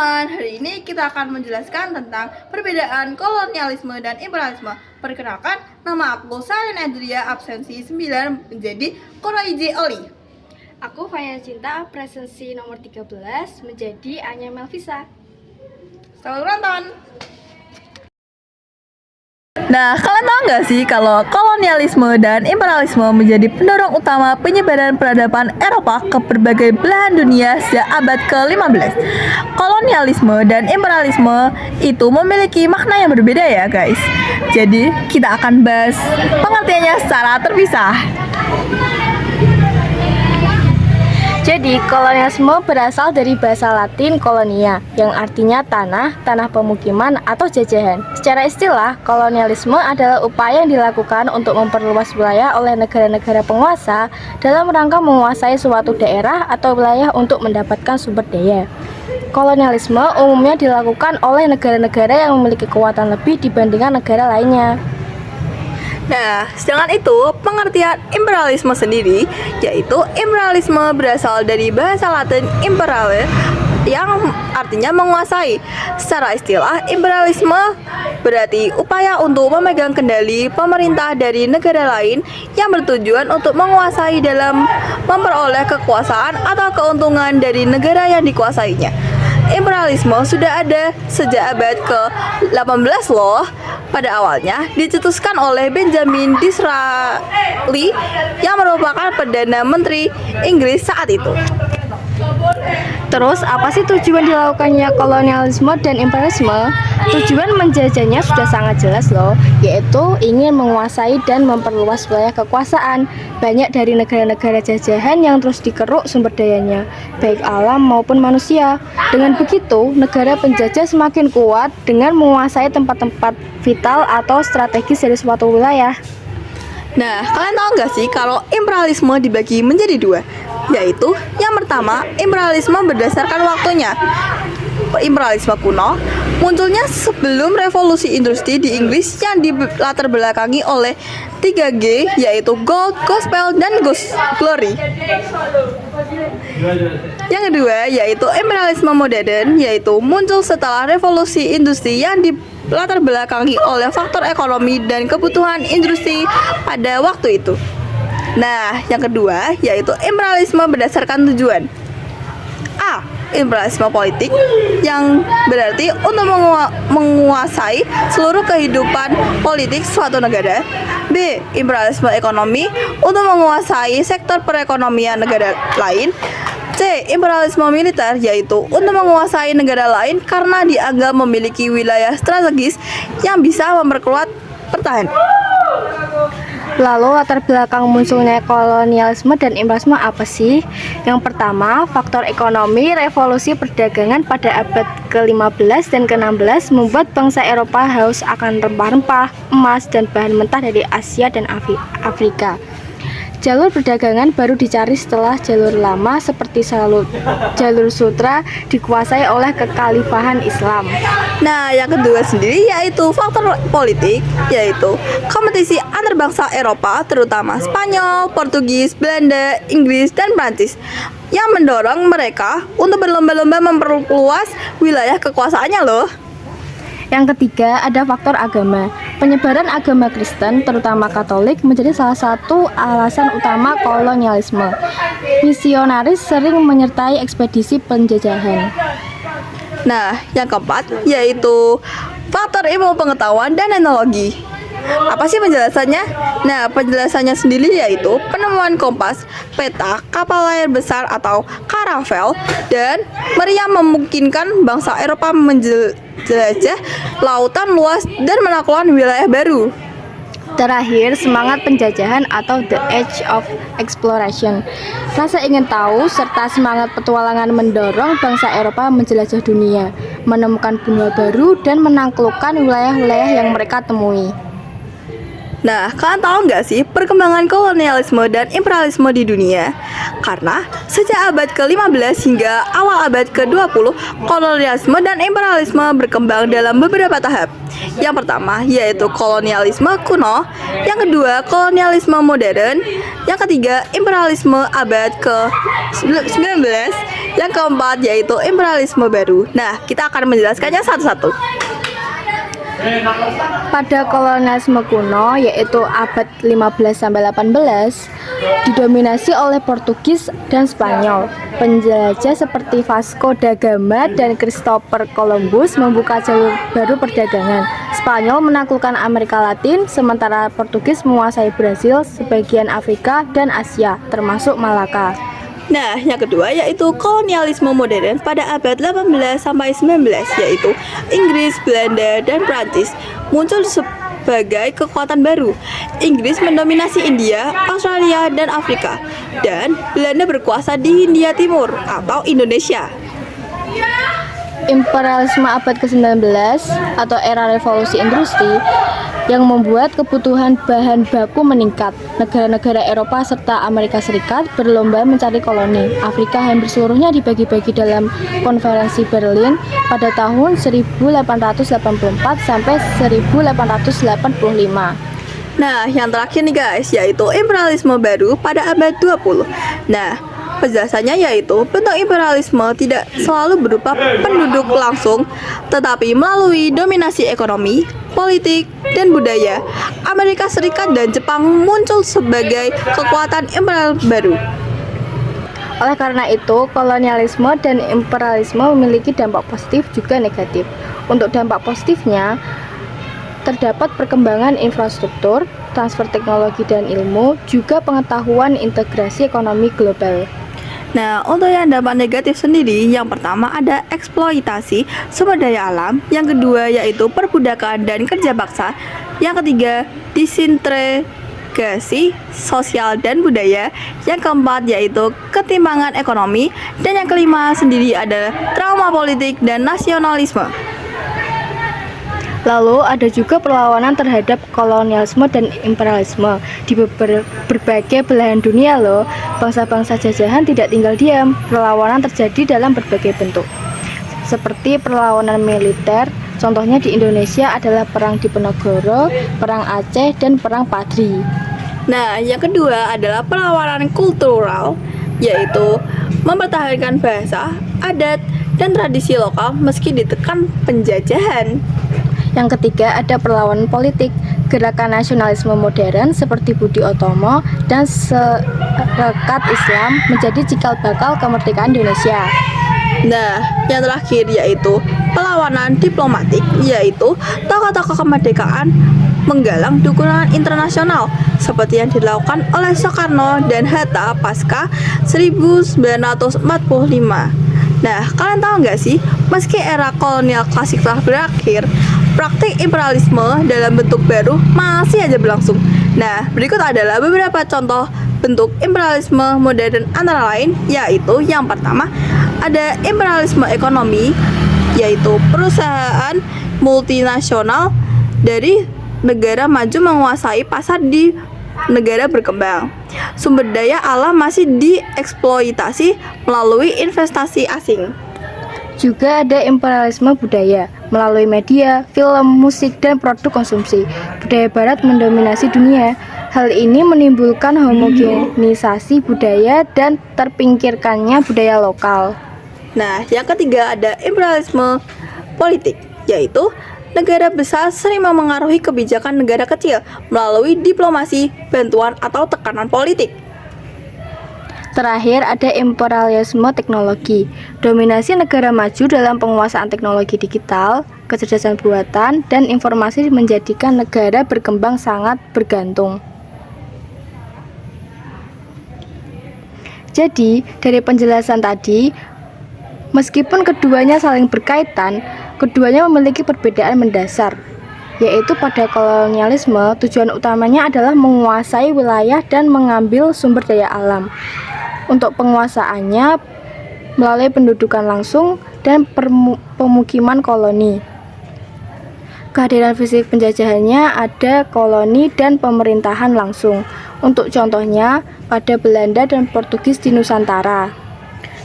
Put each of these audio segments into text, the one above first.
teman-teman, hari ini kita akan menjelaskan tentang perbedaan kolonialisme dan imperialisme. Perkenalkan, nama aku Salin Adria, absensi 9 menjadi Koraije Oli. Aku Faya Cinta, presensi nomor 13 menjadi Anya Melvisa. Selamat menonton! Nah, kalian tahu nggak sih kalau kolonialisme dan imperialisme menjadi pendorong utama penyebaran peradaban Eropa ke berbagai belahan dunia sejak abad ke-15. Kolonialisme dan imperialisme itu memiliki makna yang berbeda ya guys. Jadi, kita akan bahas pengertiannya secara terpisah. Jadi, kolonialisme berasal dari bahasa Latin kolonia, yang artinya tanah, tanah pemukiman, atau jajahan. Secara istilah, kolonialisme adalah upaya yang dilakukan untuk memperluas wilayah oleh negara-negara penguasa dalam rangka menguasai suatu daerah atau wilayah untuk mendapatkan sumber daya. Kolonialisme umumnya dilakukan oleh negara-negara yang memiliki kekuatan lebih dibandingkan negara lainnya. Nah, sedangkan itu pengertian imperialisme sendiri, yaitu imperialisme berasal dari bahasa Latin imperare yang artinya menguasai. Secara istilah, imperialisme berarti upaya untuk memegang kendali pemerintah dari negara lain yang bertujuan untuk menguasai dalam memperoleh kekuasaan atau keuntungan dari negara yang dikuasainya. Imperialisme sudah ada sejak abad ke-18 loh. Pada awalnya dicetuskan oleh Benjamin Disraeli yang merupakan Perdana Menteri Inggris saat itu. Terus, apa sih tujuan dilakukannya kolonialisme dan imperialisme? Tujuan menjajahnya sudah sangat jelas loh, yaitu ingin menguasai dan memperluas wilayah kekuasaan. Banyak dari negara-negara jajahan yang terus dikeruk sumber dayanya, baik alam maupun manusia. Dengan begitu, negara penjajah semakin kuat dengan menguasai tempat-tempat vital atau strategis dari suatu wilayah. Nah, kalian tahu nggak sih kalau imperialisme dibagi menjadi dua? Yaitu, yang pertama, imperialisme berdasarkan waktunya. Imperialisme kuno munculnya sebelum revolusi industri di Inggris yang dilatar belakangi oleh 3G, yaitu Gold, Gospel, dan Glory. Yang kedua, yaitu imperialisme modern, yaitu muncul setelah revolusi industri yang dilatar belakangi oleh faktor ekonomi dan kebutuhan industri pada waktu itu. Nah, yang kedua yaitu imperialisme berdasarkan tujuan. A. Imperialisme politik, yang berarti untuk menguasai seluruh kehidupan politik suatu negara. B. Imperialisme ekonomi, untuk menguasai sektor perekonomian negara lain. C. Imperialisme militer, yaitu untuk menguasai negara lain karena dianggap memiliki wilayah strategis yang bisa memperkuat pertahanan. Lalu latar belakang munculnya kolonialisme dan imperialisme apa sih? Yang pertama, faktor ekonomi. Revolusi perdagangan pada abad ke-15 dan ke-16 membuat bangsa Eropa haus akan rempah-rempah, emas, dan bahan mentah dari Asia dan Afrika. Jalur perdagangan baru dicari setelah jalur lama seperti jalur sutra dikuasai oleh kekhalifahan Islam. Nah, yang kedua sendiri yaitu faktor politik, yaitu kompetisi antar bangsa Eropa, terutama Spanyol, Portugis, Belanda, Inggris, dan Prancis, yang mendorong mereka untuk berlomba-lomba memperluas wilayah kekuasaannya loh. Yang ketiga, ada faktor agama. Penyebaran agama Kristen, terutama Katolik, menjadi salah satu alasan utama kolonialisme. Misionaris sering menyertai ekspedisi penjajahan. Nah, yang keempat yaitu faktor ilmu pengetahuan dan teknologi. Apa sih penjelasannya? Nah, penjelasannya sendiri yaitu penemuan kompas, peta, kapal layar besar atau karavel, dan meriam memungkinkan bangsa Eropa menjelajah lautan luas dan menaklukkan wilayah baru. Terakhir, semangat penjajahan atau the age of exploration. Rasa ingin tahu serta semangat petualangan mendorong bangsa Eropa menjelajah dunia, menemukan benua baru, dan menaklukkan wilayah-wilayah yang mereka temui. Nah, kalian tahu nggak sih perkembangan kolonialisme dan imperialisme di dunia? Karena sejak abad ke-15 hingga awal abad ke-20, kolonialisme dan imperialisme berkembang dalam beberapa tahap. Yang pertama yaitu kolonialisme kuno, yang kedua kolonialisme modern, yang ketiga imperialisme abad ke-19, yang keempat yaitu imperialisme baru. Nah, kita akan menjelaskannya satu-satu. Pada kolonialisme kuno, yaitu abad 15 sampai 18, didominasi oleh Portugis dan Spanyol. Penjelajah seperti Vasco da Gama dan Christopher Columbus membuka jalur baru perdagangan. Spanyol menaklukkan Amerika Latin, sementara Portugis menguasai Brasil, sebagian Afrika dan Asia, termasuk Malaka. Nah, yang kedua yaitu kolonialisme modern pada abad 18 sampai 19, yaitu Inggris, Belanda, dan Prancis muncul sebagai kekuatan baru. Inggris mendominasi India, Australia, dan Afrika, dan Belanda berkuasa di Hindia Timur atau Indonesia. Imperialisme abad ke-19 atau era revolusi industri yang membuat kebutuhan bahan baku meningkat. Negara-negara Eropa serta Amerika Serikat berlomba mencari koloni. Afrika hampir seluruhnya dibagi-bagi dalam konferensi Berlin pada tahun 1884 sampai 1885. Nah, yang terakhir nih guys, yaitu imperialisme baru pada abad 20. Nah, penjelasannya yaitu bentuk imperialisme tidak selalu berupa penduduk langsung, tetapi melalui dominasi ekonomi, politik, dan budaya. Amerika Serikat dan Jepang muncul sebagai kekuatan imperial baru. Oleh karena itu, kolonialisme dan imperialisme memiliki dampak positif juga negatif. Untuk dampak positifnya, terdapat perkembangan infrastruktur, transfer teknologi dan ilmu, juga pengetahuan integrasi ekonomi global. Nah, untuk yang dampak negatif sendiri, yang pertama ada eksploitasi sumber daya alam, yang kedua yaitu perbudakan dan kerja paksa, yang ketiga disintegrasi sosial dan budaya, yang keempat yaitu ketimpangan ekonomi, dan yang kelima sendiri adalah trauma politik dan nasionalisme. Lalu ada juga perlawanan terhadap kolonialisme dan imperialisme. Di berbagai belahan dunia loh, bangsa-bangsa jajahan tidak tinggal diam. Perlawanan terjadi dalam berbagai bentuk. Seperti perlawanan militer, contohnya di Indonesia adalah Perang Diponegoro, Perang Aceh, dan Perang Padri. Nah, yang kedua adalah perlawanan kultural, yaitu mempertahankan bahasa, adat, dan tradisi lokal meski ditekan penjajahan. Yang ketiga ada perlawanan politik. Gerakan nasionalisme modern seperti Budi Utomo dan Sarekat Islam menjadi cikal bakal kemerdekaan Indonesia. Nah, yang terakhir yaitu perlawanan diplomatik, yaitu tokoh-tokoh kemerdekaan menggalang dukungan internasional seperti yang dilakukan oleh Soekarno dan Hatta pasca 1945. Nah, kalian tahu nggak sih, meski era kolonial klasik telah berakhir, praktik imperialisme dalam bentuk baru masih aja berlangsung. Nah, berikut adalah beberapa contoh bentuk imperialisme modern antara lain, yaitu yang pertama ada imperialisme ekonomi, yaitu perusahaan multinasional dari negara maju menguasai pasar di negara berkembang. Sumber daya alam masih dieksploitasi melalui investasi asing. Juga ada imperialisme budaya melalui media, film, musik, dan produk konsumsi. Budaya barat mendominasi dunia. Hal ini menimbulkan homogenisasi budaya dan terpingkirkannya budaya lokal. Nah, yang ketiga ada imperialisme politik, yaitu negara besar sering memengaruhi kebijakan negara kecil melalui diplomasi, bantuan, atau tekanan politik. Terakhir ada imperialisme teknologi. Dominasi negara maju dalam penguasaan teknologi digital, kecerdasan buatan, dan informasi menjadikan negara berkembang sangat bergantung. Jadi, dari penjelasan tadi, meskipun keduanya saling berkaitan, keduanya memiliki perbedaan mendasar, yaitu pada kolonialisme tujuan utamanya adalah menguasai wilayah dan mengambil sumber daya alam. Untuk penguasaannya melalui pendudukan langsung dan pemukiman koloni. Kehadiran fisik penjajahannya ada koloni dan pemerintahan langsung. Untuk contohnya pada Belanda dan Portugis di Nusantara.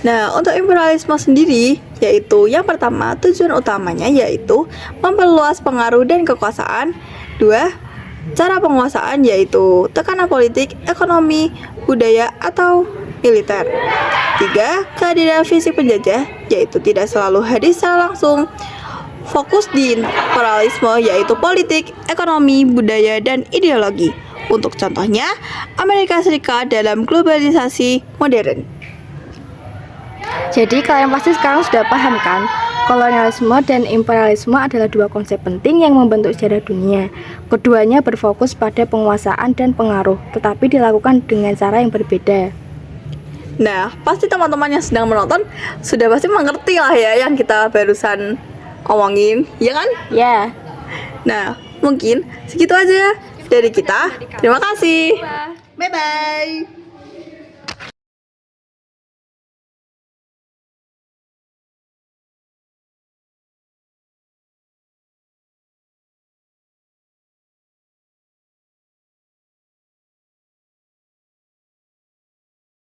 Nah, untuk imperialisme sendiri, yaitu yang pertama, tujuan utamanya yaitu memperluas pengaruh dan kekuasaan. Dua, cara penguasaan yaitu tekanan politik, ekonomi, budaya, atau militer. Tiga, kehadiran fisik penjajah, yaitu tidak selalu hadir secara langsung. Fokus di imperialisme yaitu politik, ekonomi, budaya, dan ideologi. Untuk contohnya, Amerika Serikat dalam globalisasi modern. Jadi kalian pasti sekarang sudah paham kan? Kolonialisme dan imperialisme adalah dua konsep penting yang membentuk sejarah dunia. Keduanya berfokus pada penguasaan dan pengaruh, tetapi dilakukan dengan cara yang berbeda. Nah, pasti teman-teman yang sedang menonton sudah pasti mengerti lah ya yang kita barusan omongin, ya kan? Ya. Nah, mungkin segitu aja dari kita. Terima kasih. Bye-bye.